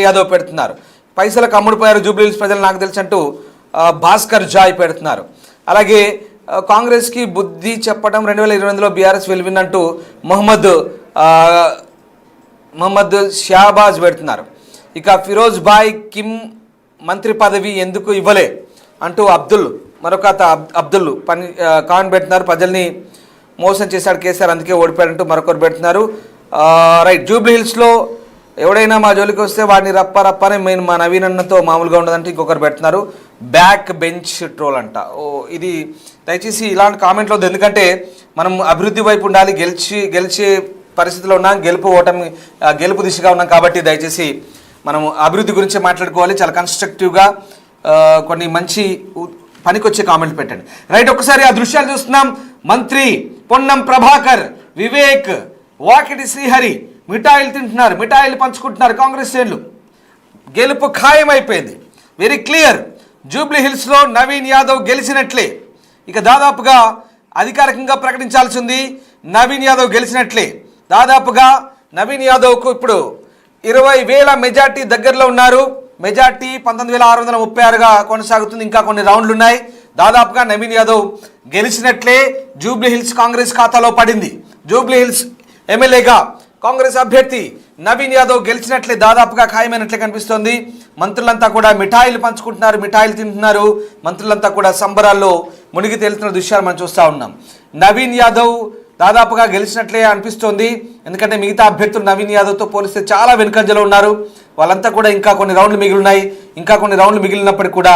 యాదవ్ పెడుతున్నారు. పైసలకు అమ్ముడుపోయారు Jubilee hills ప్రజలు నాకు తెలుసు అంటూ భాస్కర్ జాయ్ పెడుతున్నారు. అలాగే కాంగ్రెస్కి బుద్ధి చెప్పడం 2022లో బీఆర్ఎస్ వెలువిందంటూ మొహమ్మద్ షాబాజ్ పెడుతున్నారు. ఇక ఫిరోజ్ భాయ్ కిమ్ మంత్రి పదవి ఎందుకు ఇవ్వలే అంటూ మరొక అబ్దుల్ కామెంట్ పెడుతున్నారు. ప్రజల్ని మోసం చేశాడు కేసీఆర్ అందుకే ఓడిపోయాడంటూ మరొకరు పెడుతున్నారు. రైట్, జూబ్లీ హిల్స్లో ఎవడైనా మా జోలికి వస్తే వాడిని రప్పని మేము మా నవీన్ అన్నతో మామూలుగా ఉండదంటే ఇంకొకరు పెడుతున్నారు. బ్యాక్ బెంచ్ ట్రోల్ అంట. ఇది దయచేసి ఇలాంటి కామెంట్లు వద్దు, ఎందుకంటే మనం అభివృద్ధి వైపు ఉండాలి, గెలిచే పరిస్థితిలో ఉన్నాం, గెలుపు దిశగా ఉన్నాం. కాబట్టి దయచేసి మనం అభివృద్ధి గురించి మాట్లాడుకోవాలి. చాలా కన్స్ట్రక్టివ్గా కొన్ని మంచి పనికొచ్చే కామెంట్లు పెట్టండి. రైట్, ఒకసారి ఆ దృశ్యాలు చూస్తున్నాం. మంత్రి పొన్నం ప్రభాకర్, వివేక్, వాకిటి శ్రీహరి మిఠాయిలు తింటున్నారు, మిఠాయిలు పంచుకుంటున్నారు. కాంగ్రెస్ శ్రేణులు గెలుపు ఖాయమైపోయింది. Very clear. జూబ్లీ హిల్స్లో నవీన్ యాదవ్ గెలిచినట్లే. ఇక దాదాపుగా అధికారికంగా ప్రకటించాల్సింది నవీన్ యాదవ్ గెలిచినట్లే. దాదాపుగా నవీన్ యాదవ్కు ఇప్పుడు 20,000 మెజార్టీ దగ్గరలో ఉన్నారు. మెజార్టీ 19,636గా కొనసాగుతుంది. ఇంకా కొన్ని రౌండ్లు ఉన్నాయి. దాదాపుగా నవీన్ యాదవ్ గెలిచినట్లే. జూబ్లీ హిల్స్ కాంగ్రెస్ ఖాతాలో పడింది. జూబ్లీ హిల్స్ ఎమ్మెల్యేగా కాంగ్రెస్ అభ్యర్థి నవీన్ యాదవ్ గెలిచినట్లే, దాదాపుగా ఖాయమైనట్లే కనిపిస్తోంది. మంత్రులంతా కూడా మిఠాయిలు పంచుకుంటున్నారు, మిఠాయిలు తింటున్నారు. మంత్రులంతా కూడా సంబరాల్లో మునిగి తేలుతున్న దృశ్యాలు మనం చూస్తూ ఉన్నాం. నవీన్ యాదవ్ దాదాపుగా గెలిచినట్లే అనిపిస్తోంది. ఎందుకంటే మిగతా అభ్యర్థులు నవీన్ యాదవ్తో పోలిస్తే చాలా వెనుకంజలో ఉన్నారు. వాళ్ళంతా కూడా ఇంకా కొన్ని రౌండ్లు మిగిలినాయి. ఇంకా కొన్ని రౌండ్లు మిగిలినప్పటికీ కూడా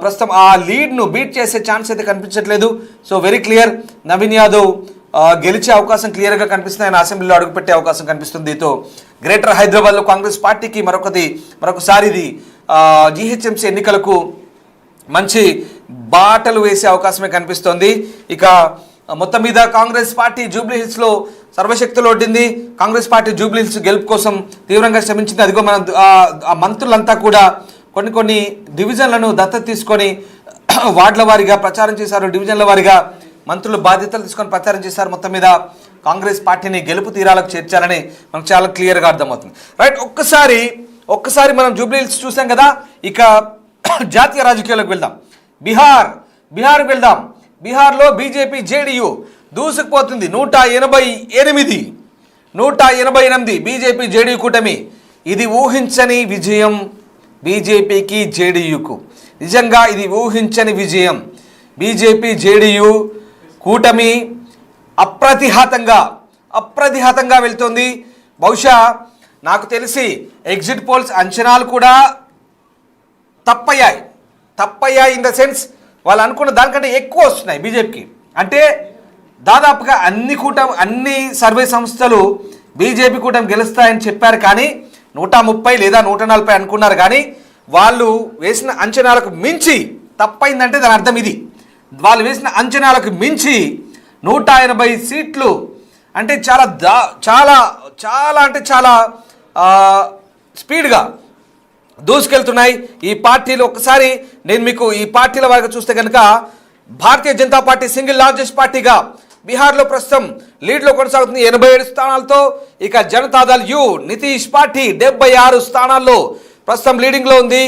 ప్రస్తుతం ఆ లీడ్ను బీట్ చేసే ఛాన్స్ అయితే కనిపించట్లేదు. So very clear, Naveen Yadav గెలిచే అవకాశం క్లియర్గా కనిపిస్తుంది. ఆయన అసెంబ్లీలో అడుగుపెట్టే అవకాశం కనిపిస్తుంది. దీంతో గ్రేటర్ హైదరాబాద్లో కాంగ్రెస్ పార్టీకి మరొకసారి ఇది జీహెచ్ఎంసీ ఎన్నికలకు మంచి బాటలు వేసే అవకాశమే కనిపిస్తోంది. ఇక మొత్తం మీద కాంగ్రెస్ పార్టీ జూబ్లీ హిల్స్లో సర్వశక్తులు ఒడ్డింది. కాంగ్రెస్ పార్టీ జూబ్లీ హిల్స్ గెలుపు కోసం తీవ్రంగా శ్రమించింది. అదిగో మన మంత్రులంతా కూడా కొన్ని డివిజన్లను దత్తత తీసుకొని వార్డుల వారీగా ప్రచారం చేశారు. డివిజన్ల వారీగా మంత్రులు బాధ్యతలు తీసుకొని ప్రచారం చేశారు. మొత్తం మీద కాంగ్రెస్ పార్టీని గెలుపు తీరాలకు చేర్చాలని మనకు చాలా క్లియర్గా అర్థమవుతుంది. రైట్, ఒక్కసారి మనం జూబ్లీ హిల్స్ చూసాం కదా. ఇక జాతీయ రాజకీయాలకు వెళ్దాం. బీహార్కి వెళ్దాం. బీహార్లో బీజేపీ జేడీయూ దూసుకుపోతుంది. 188 బీజేపీ జేడీయూ కూటమి. ఇది ఊహించని విజయం బీజేపీకి జేడీయూకు. నిజంగా ఇది ఊహించని విజయం. బీజేపీ జేడీయూ కూటమి అప్రతిహతంగా వెళ్తుంది. బహుశా నాకు తెలిసి ఎగ్జిట్ పోల్స్ అంచనాలు కూడా తప్పయ్యాయి ఇన్ ద సెన్స్ వాళ్ళు అనుకున్న దానికంటే ఎక్కువ వస్తున్నాయి బీజేపీకి. అంటే దాదాపుగా అన్ని సర్వే సంస్థలు బీజేపీ కూటమి గెలుస్తాయని చెప్పారు. కానీ 130 లేదా 140 అనుకున్నారు. కానీ వాళ్ళు వేసిన అంచనాలకు మించి తప్పైందంటే దాని అర్థం ఇది. వాళ్ళు వేసిన అంచనాలకు మించి 180 సీట్లు అంటే చాలా స్పీడ్గా దూసుకెళ్తున్నాయి ఈ పార్టీలు. ఒకసారి నేను మీకు ఈ పార్టీల వారికి చూస్తే కనుక Bharatiya Janata party single largest పార్టీగా బీహార్లో ప్రస్తుతం లీడ్లో కొనసాగుతుంది 87 స్థానాలతో. ఇక జనతాదళ్ యు నితీష్ పార్టీ 76 స్థానాల్లో ప్రస్తుతం లీడింగ్లో ఉంది.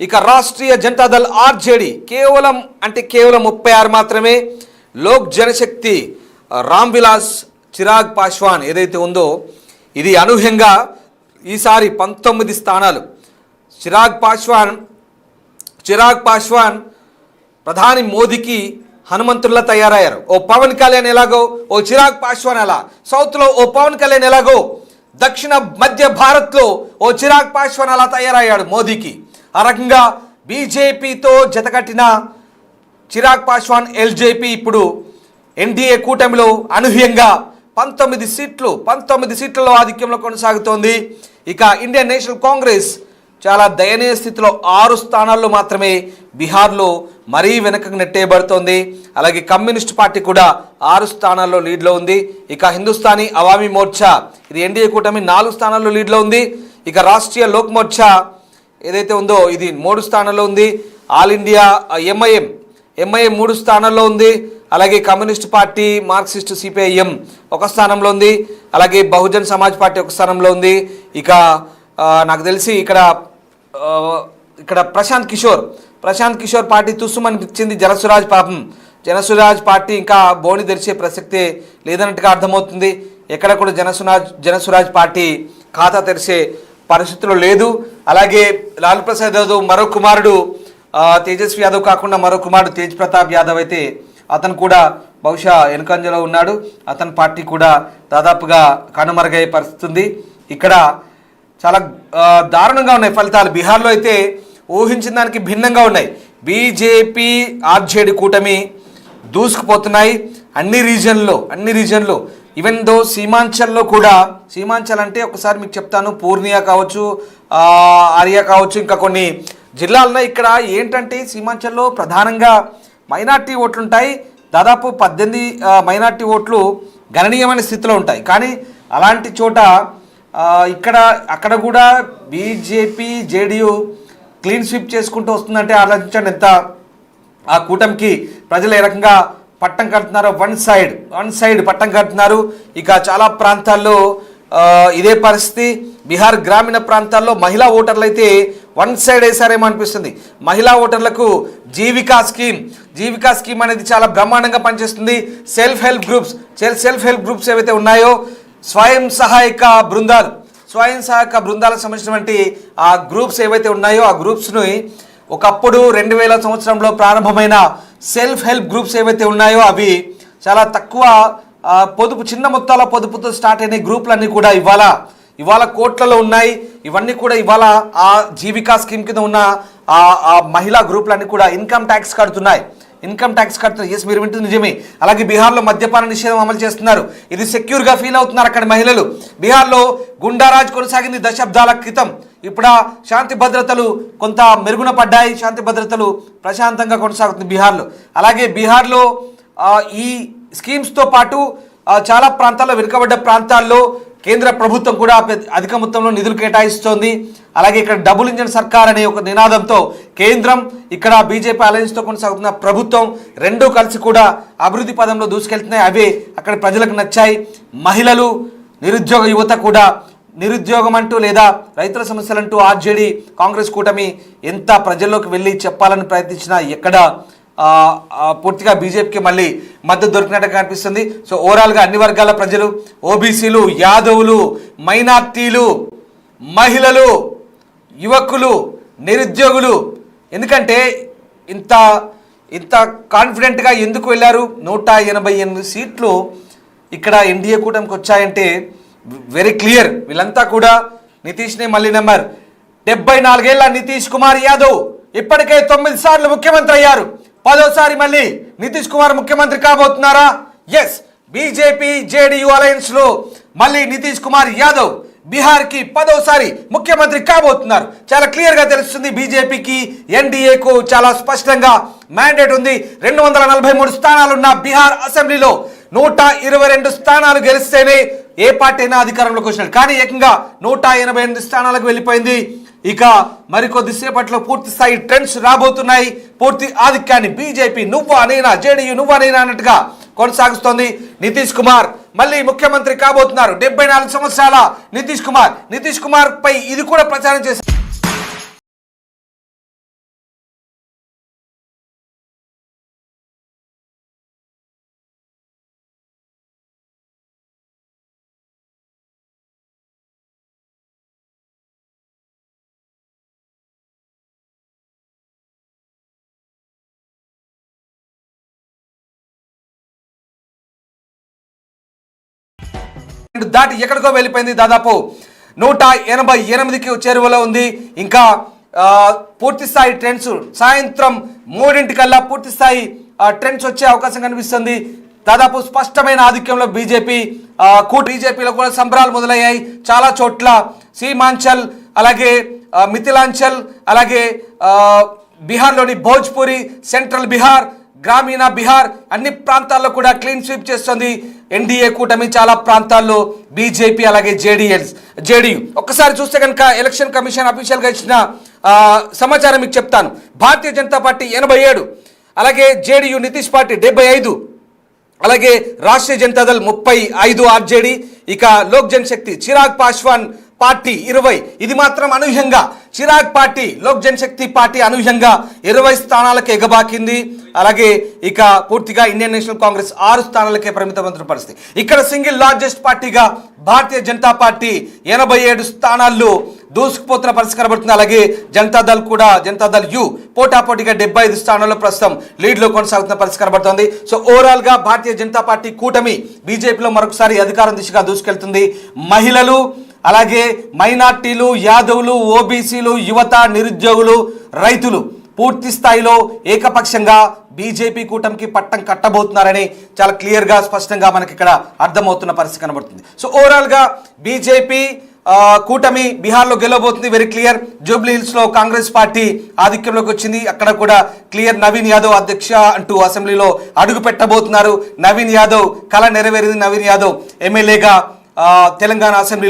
ఇక రాష్ట్రీయ జనతాదళ్ ఆర్జేడీ కేవలం 36 మాత్రమే. లోక్ జనశక్తి రామ్ విలాస్ చిరాగ్ పాస్వాన్ ఏదైతే ఉందో ఇది అనూహ్యంగా ఈసారి 19 స్థానాలు. చిరాగ్ పాస్వాన్ ప్రధాని మోదీకి హనుమంతుల్లా తయారయ్యారు. ఓ పవన్ కళ్యాణ్ ఎలాగో ఓ చిరాగ్ పాస్వాన్ అలా, సౌత్లో ఓ పవన్ కళ్యాణ్ ఎలాగో దక్షిణ మధ్య భారత్లో ఓ చిరాగ్ పాస్వాన్ అలా తయారయ్యాడు మోదీకి. ఆ రకంగా బీజేపీతో జతకట్టిన చిరాగ్ పాస్వాన్ ఎల్జేపీ ఇప్పుడు ఎన్డీఏ కూటమిలో అనూహ్యంగా 19 సీట్లలో ఆధిక్యంలో కొనసాగుతోంది. ఇక ఇండియన్ నేషనల్ కాంగ్రెస్ చాలా దయనీయ స్థితిలో 6 స్థానాల్లో మాత్రమే బీహార్లో మరీ వెనకకు నెట్టేయబడుతోంది. అలాగే కమ్యూనిస్ట్ పార్టీ కూడా 6 స్థానాల్లో లీడ్లో ఉంది. ఇక హిందుస్థానీ అవామీ మోర్చా ఇది ఎన్డీఏ కూటమి 4 స్థానాల్లో లీడ్లో ఉంది. ఇక రాష్ట్రీయ లోక్ మోర్చా ఏదైతే ఉందో ఇది 3 స్థానాల్లో ఉంది. ఆల్ ఇండియా ఎంఐఎం 3 స్థానాల్లో ఉంది. అలాగే కమ్యూనిస్ట్ పార్టీ మార్క్సిస్ట్ సిపిఐఎం 1 స్థానంలో ఉంది. అలాగే బహుజన్ సమాజ్ పార్టీ 1 స్థానంలో ఉంది. ఇక నాకు తెలిసి ఇక్కడ ప్రశాంత్ కిషోర్ పార్టీ తుస్సుమనిపించింది. జనసురాజ్ పాపం జనసురాజ్ పార్టీ ఇంకా బోని తెరిచే ప్రసక్తే లేదన్నట్టుగా అర్థమవుతుంది. ఎక్కడ కూడా జనసురాజ్ పార్టీ ఖాతా తెరిచే పరిస్థితులు లేదు. అలాగే లాలూ ప్రసాద్ యాదవ్ మరో కుమారుడు తేజస్వి యాదవ్ కాకుండా మరో కుమారుడు తేజ్ ప్రతాప్ యాదవ్ అయితే అతను కూడా బహుశా వెనుకంజలో ఉన్నాడు. అతని పార్టీ కూడా దాదాపుగా కనుమరుగయ్యే పరిస్థితి ఉంది. ఇక్కడ చాలా దారుణంగా ఉన్నాయి ఫలితాలు. బీహార్లో అయితే ఊహించిన దానికి భిన్నంగా ఉన్నాయి. బీజేపీ ఆర్జేడీ కూటమి దూసుకుపోతున్నాయి అన్ని రీజన్లో ఈవెన్ దో సీమాంచల్లో కూడా. సీమాంచల్ అంటే ఒకసారి మీకు చెప్తాను, పూర్ణియా కావచ్చు, ఆర్యా కావచ్చు, ఇంకా కొన్ని జిల్లాల్లో. ఇక్కడ ఏంటంటే సీమాంచల్లో ప్రధానంగా మైనార్టీ ఓట్లు ఉంటాయి. దాదాపు 18 మైనార్టీ ఓట్లు గణనీయమైన స్థితిలో ఉంటాయి. కానీ అలాంటి చోట అక్కడ కూడా బీజేపీ జేడీయూ క్లీన్ స్వీప్ చేసుకుంటూ వస్తుందంటే ఆలోచించండి ఎంత ఆ కూటమికి ప్రజలు ఏ రకంగా పట్టం కడుతున్నారు. వన్ సైడ్ పట్టం కడుతున్నారు. ఇక చాలా ప్రాంతాల్లో ఇదే పరిస్థితి. బీహార్ గ్రామీణ ప్రాంతాల్లో మహిళా ఓటర్లు అయితే వన్ సైడ్ వేసారేమో అనిపిస్తుంది. మహిళా ఓటర్లకు జీవికా స్కీమ్ అనేది చాలా బ్రహ్మాండంగా పనిచేస్తుంది. సెల్ఫ్ హెల్ప్ గ్రూప్స్ ఏవైతే ఉన్నాయో, స్వయం సహాయక బృందాలకు సంబంధించినటువంటి ఆ గ్రూప్స్ ఏవైతే ఉన్నాయో ఆ గ్రూప్స్ని ఒకప్పుడు 2000 సంవత్సరంలో ప్రారంభమైన సెల్ఫ్ హెల్ప్ గ్రూప్స్ ఏవైతే ఉన్నాయో అవి చాలా తక్కువ పొదుపు, చిన్న మొత్తాల పొదుపుతో స్టార్ట్ అయిన గ్రూపులన్నీ కూడా ఇవాళ కోట్లలో ఉన్నాయి. ఇవన్నీ కూడా ఇవాళ ఆ జీవికా స్కీమ్ కింద ఉన్న ఆ మహిళా గ్రూపులన్నీ కూడా ఇన్కమ్ ట్యాక్స్ కడుతున్నాయి. ఎస్, మీరు వింటుంది నిజమే. అలాగే బీహార్లో మద్యపాన నిషేధం అమలు చేస్తున్నారు. ఇది సెక్యూర్గా ఫీల్ అవుతున్నారు అక్కడ మహిళలు. బీహార్లో గుండారాజ్ కొనసాగింది దశాబ్దాల క్రితం. ఇప్పుడు శాంతి భద్రతలు కొంత మెరుగున పడ్డాయి. శాంతి భద్రతలు ప్రశాంతంగా కొనసాగుతుంది బీహార్లో. అలాగే బీహార్లో ఈ స్కీమ్స్తో పాటు చాలా ప్రాంతాల్లో, వెనుకబడ్డ ప్రాంతాల్లో కేంద్ర ప్రభుత్వం కూడా అధిక మొత్తంలో నిధులు కేటాయిస్తోంది. అలాగే ఇక్కడ డబుల్ ఇంజన్ సర్కార్ అనే ఒక నినాదంతో కేంద్రం, ఇక్కడ బీజేపీ అలయన్స్తో కొనసాగుతున్న ప్రభుత్వం రెండూ కలిసి కూడా అభివృద్ధి పదంలో దూసుకెళ్తున్నాయి. అవే అక్కడ ప్రజలకు నచ్చాయి. మహిళలు, నిరుద్యోగ యువత కూడా నిరుద్యోగం అంటూ లేదా రైతుల సమస్యలంటూ ఆర్జేడీ కాంగ్రెస్ కూటమి ఎంత ప్రజల్లోకి వెళ్ళి చెప్పాలని ప్రయత్నించినా ఎక్కడ పూర్తిగా బీజేపీకి మళ్ళీ మద్దతు దొరికినట్టుగా కనిపిస్తుంది. సో ఓవరాల్గా అన్ని వర్గాల ప్రజలు, ఓబీసీలు, యాదవులు, మైనార్టీలు, మహిళలు, యువకులు, నిరుద్యోగులు, ఎందుకంటే ఇంత కాన్ఫిడెంట్గా ఎందుకు వెళ్ళారు? 188 సీట్లు ఇక్కడ ఎన్డీఏ కూటమికి వచ్చాయంటే వెరీ క్లియర్. వీళ్ళంతా కూడా నితీష్నే మళ్ళీ నెంబర్ 74 ఏళ్ల నితీష్ కుమార్ యాదవ్ ఇప్పటికే 9 సార్లు ముఖ్యమంత్రి అయ్యారు. 10వ మళ్ళీ నితీష్ కుమార్ ముఖ్యమంత్రి కాబోతున్నారా? ఎస్, బీజేపీ జేడీయూ అలయన్స్ లో మళ్ళీ నితీష్ కుమార్ యాదవ్ బీహార్కి 10వ ముఖ్యమంత్రి కాబోతున్నారు. చాలా క్లియర్గా తెలుస్తుంది. బీజేపీకి, ఎన్డీఏకు చాలా స్పష్టంగా మ్యాండేట్ ఉంది. 243 స్థానాలున్న బీహార్ అసెంబ్లీలో 122 స్థానాలు గెలిస్తేనే ఏ పార్టీ అయినా అధికారంలోకి వచ్చినట్టు. కానీ ఏకంగా 188 స్థానాలకు వెళ్ళిపోయింది. ఇక మరికొద్దిసేపట్లో పూర్తి స్థాయి ట్రెండ్స్ రాబోతున్నాయి. పూర్తి ఆధిక్యాన్ని బీజేపీ నువ్వా నేనా, జేడీయూ నువ్వా నేనా అన్నట్టుగా కొనసాగుస్తోంది. నితీష్ కుమార్ మళ్ళీ ముఖ్యమంత్రి కాబోతున్నారు. 74 సంవత్సరాల నితీష్ కుమార్ పై ఇది కూడా ప్రచారం చేశారు. దాటి ఎక్కడికో వెళ్ళిపోయింది. దాదాపు 188కి చేరువలో ఉంది. ఇంకా పూర్తి స్థాయి ట్రెండ్స్ సాయంత్రం 3 పూర్తి స్థాయి ట్రెండ్స్ వచ్చే అవకాశం కనిపిస్తుంది. దాదాపు స్పష్టమైన ఆధిక్యంలో బీజేపీలో కూడా సంబరాలు మొదలయ్యాయి. చాలా చోట్ల సీమాంచల్, అలాగే మిథిలాంచల్, అలాగే బీహార్లోని భోజ్పురి, సెంట్రల్ బీహార్, గ్రామీణ బీహార్ అన్ని ప్రాంతాల్లో కూడా క్లీన్ స్వీప్ చేస్తుంది ఎన్డీఏ కూటమి. చాలా ప్రాంతాల్లో బీజేపీ అలాగే జేడీయూ. ఒక్కసారి చూస్తే కనుక ఎలక్షన్ కమిషన్ అఫీషియల్గా ఇచ్చిన సమాచారం మీకు చెప్తాను. భారతీయ జనతా పార్టీ 87, అలాగే జేడీయూ నితీష్ పార్టీ 75, అలాగే రాష్ట్రీయ జనతాదళ్ 35 ఆర్జేడీ, ఇక లోక్ జనశక్తి చిరాగ్ పాస్వాన్ పార్టీ 20, ఇది మాత్రం అనూహ్యంగా చిరాగ్ పార్టీ లోక్ జనశక్తి పార్టీ అనూహ్యంగా 20 స్థానాలకు ఎగబాకింది. అలాగే ఇక పూర్తిగా ఇండియన్ నేషనల్ కాంగ్రెస్ 6 స్థానాలకే పరిమితమైన పరిస్థితి. ఇక్కడ సింగిల్ లార్జెస్ట్ పార్టీగా భారతీయ జనతా పార్టీ 87 స్థానాల్లో దూసుకుపోతున్న పరిస్థితి కనబడుతుంది. అలాగే జనతాదళ్ కూడా, జనతాదళ్ యు పోటాపోటీగా 75 స్థానాల్లో ప్రస్తుతం లీడ్లో కొనసాగుతున్న పరిస్థితి కనబడుతోంది. సో ఓవరాల్ గా భారతీయ జనతా పార్టీ కూటమి బీజేపీలో మరొకసారి అధికారం దిశగా దూసుకెళ్తుంది. మహిళలు, అలాగే మైనార్టీలు, యాదవులు, ఓబీసీలు, యువత, నిరుద్యోగులు, రైతులు పూర్తి స్థాయిలో ఏకపక్షంగా బీజేపీ కూటమికి పట్టం కట్టబోతున్నారని చాలా క్లియర్గా స్పష్టంగా మనకి ఇక్కడ అర్థమవుతున్న పరిస్థితి కనబడుతుంది. సో ఓవరాల్గా బీజేపీ కూటమి బీహార్లో గెలవబోతుంది, వెరీ క్లియర్. జూబ్లీ హిల్స్లో కాంగ్రెస్ పార్టీ ఆధిక్యంలోకి వచ్చింది, అక్కడ కూడా క్లియర్. నవీన్ యాదవ్ అధ్యక్ష అంటూ అసెంబ్లీలో అడుగు పెట్టబోతున్నారు. నవీన్ యాదవ్ కళ నెరవేరింది. నవీన్ యాదవ్ ఎమ్మెల్యేగా తెలంగాణ అసెంబ్లీలో